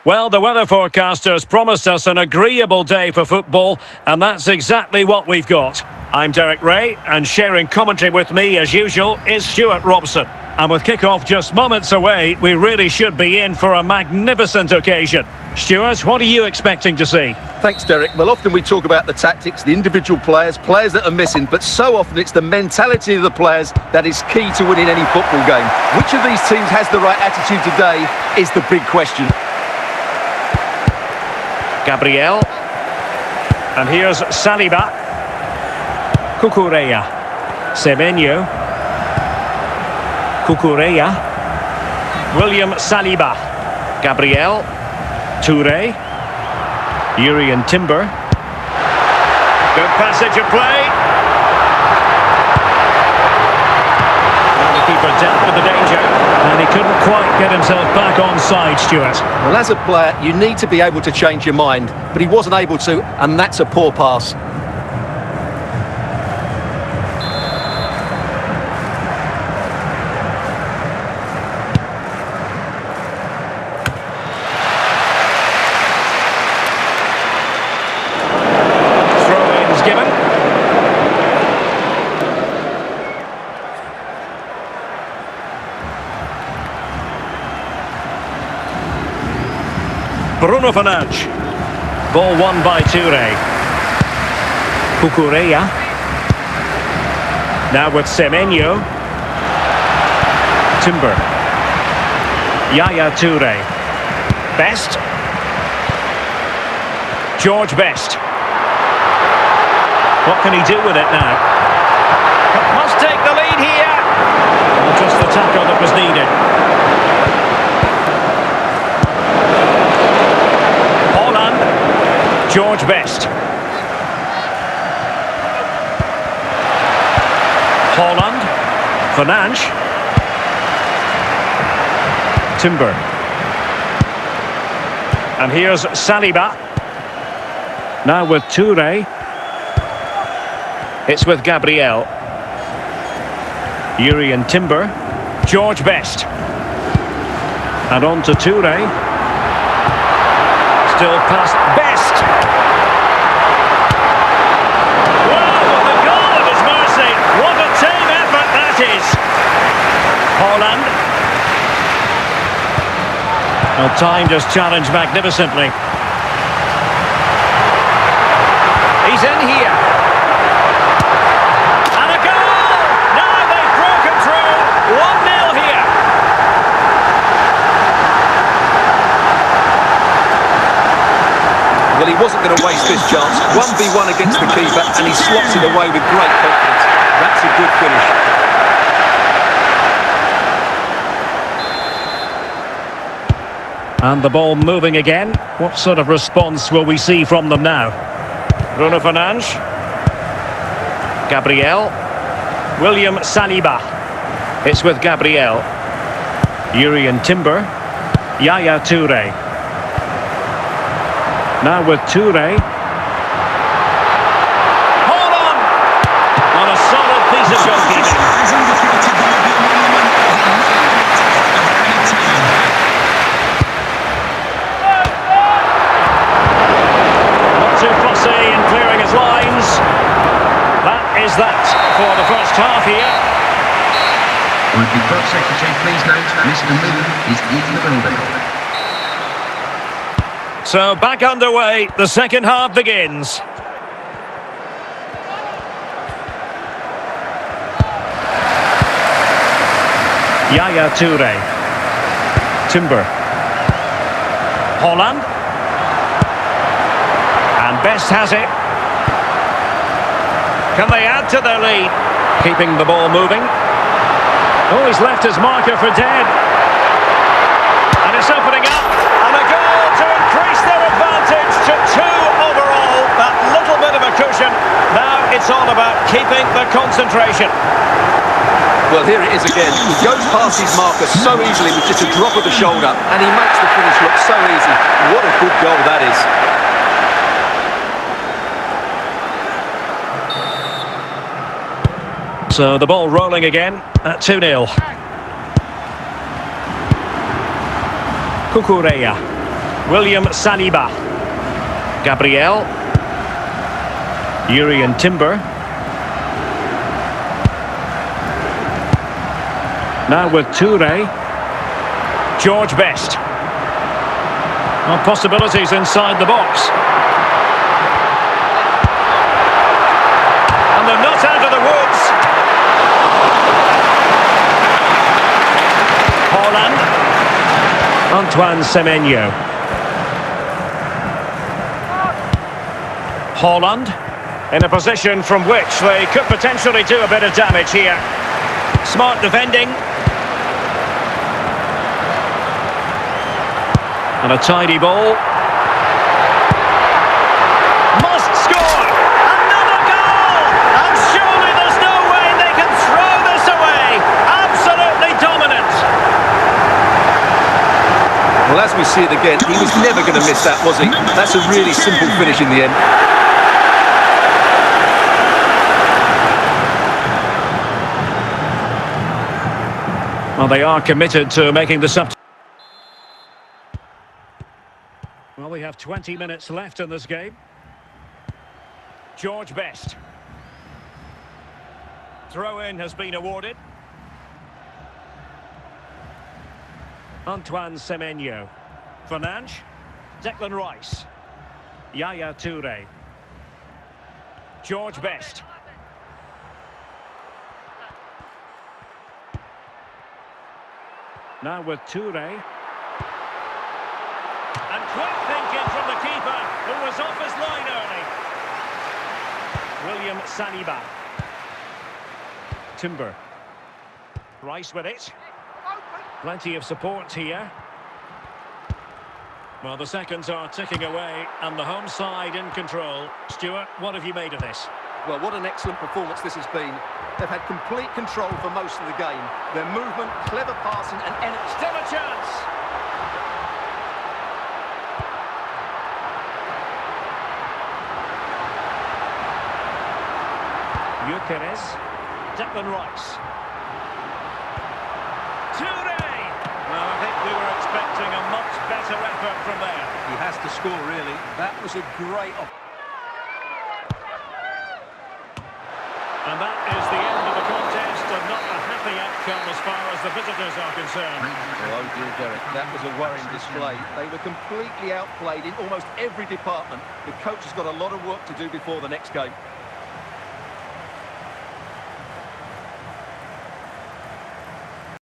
Well, the weather forecasters promised us an agreeable day for football, and that's exactly what we've got. I'm Derek Ray, and sharing commentary with me, as usual, is Stuart Robson. And with kick-off just moments away, we really should be in for a magnificent occasion. Stuart, what are you expecting to see? Thanks, Derek. Well, often we talk about the tactics, the individual players that are missing, but so often it's the mentality of the players that is key to winning any football game. Which of these teams has the right attitude today is the big question. Gabriel. And here's Saliba. Cucurella. Semenyo. Cucurella. William Saliba. Gabriel. Toure. Urian Timber. Good passage of play. And the keeper dealt with the danger, and he couldn't quite get himself back on side, Stuart. Well, as a player, you need to be able to change your mind, but he wasn't able to, and that's a poor pass. Bruno Fernandes. Ball won by Toure. Cucurella. Now with Semenyo. Timber. Yaya Toure. Best. George Best. What can he do with it now? Must take the lead here. Well, just the tackle that was needed. George Best. Haaland. Fernandes. Timber. And here's Saliba. Now with Toure. It's with Gabriel. Urian Timber. George Best. And on to Toure. Still past Best. Haaland. Well, time just challenged magnificently. He's in here. And a goal! Now they've broken through. 1-0 here. Well, he wasn't going to waste this chance. 1v1 against the keeper, and he slots it away with great confidence. That's a good finish. And the ball moving again. What sort of response will we see from them now? Bruno Fernandes. Gabriel. William Saliba. It's with Gabriel. Urian Timber. Yaya Toure. Now with Toure. Hold on! On a solid piece of goalkeeping. That for the first half here. Would the club secretary please note Mr. Moon is in the building. So back underway, the second half begins. Yaya Toure. Timber. Haaland. And Best has it. Can they add to their lead? Keeping the ball moving. Oh, he's left his marker for dead. And it's opening up. And a goal to increase their advantage to 2 overall. That little bit of a cushion. Now it's all about keeping the concentration. Well, here it is again. He goes past his marker so easily with just a drop of the shoulder. And he makes the finish look so easy. What a good goal that is. So the ball rolling again at 2-0. Cucurella. William Saliba. Gabriel. Yuri and Timber. Now with Toure. George Best. Well, possibilities inside the box. And they're not out of the woods. Haaland. Antoine Semenyo. Haaland. In a position from which they could potentially do a bit of damage here. Smart defending. And a tidy ball. Must score! Another goal! And surely there's no way they can throw this away! Absolutely dominant! Well, as we see it again, he was never going to miss that, was he? That's a really simple finish in the end. Well, they are committed to making the substitution. Well, we have 20 minutes left in this game. George Best. Throw-in has been awarded. Antoine Semenyo. Fernandes. Declan Rice. Yaya Toure. George Best. Now with Toure. And quick thinking from the keeper, who was off his line early. William Saliba. Timber. Rice with it. Plenty of support here. Well, the seconds are ticking away, and the home side in control. Stuart, what have you made of this? Well, what an excellent performance this has been. They've had complete control for most of the game. Their movement, clever passing, and Still a chance! Gyökeres. Declan Rice. Toure! Well, I think we were expecting a much better effort from there. he has to score, really. That was a great And that is the end of the contest, and not a happy outcome as far as the visitors are concerned. Oh dear, Derek, that was a worrying display. They were completely outplayed in almost every department. The coach has got a lot of work to do before the next game.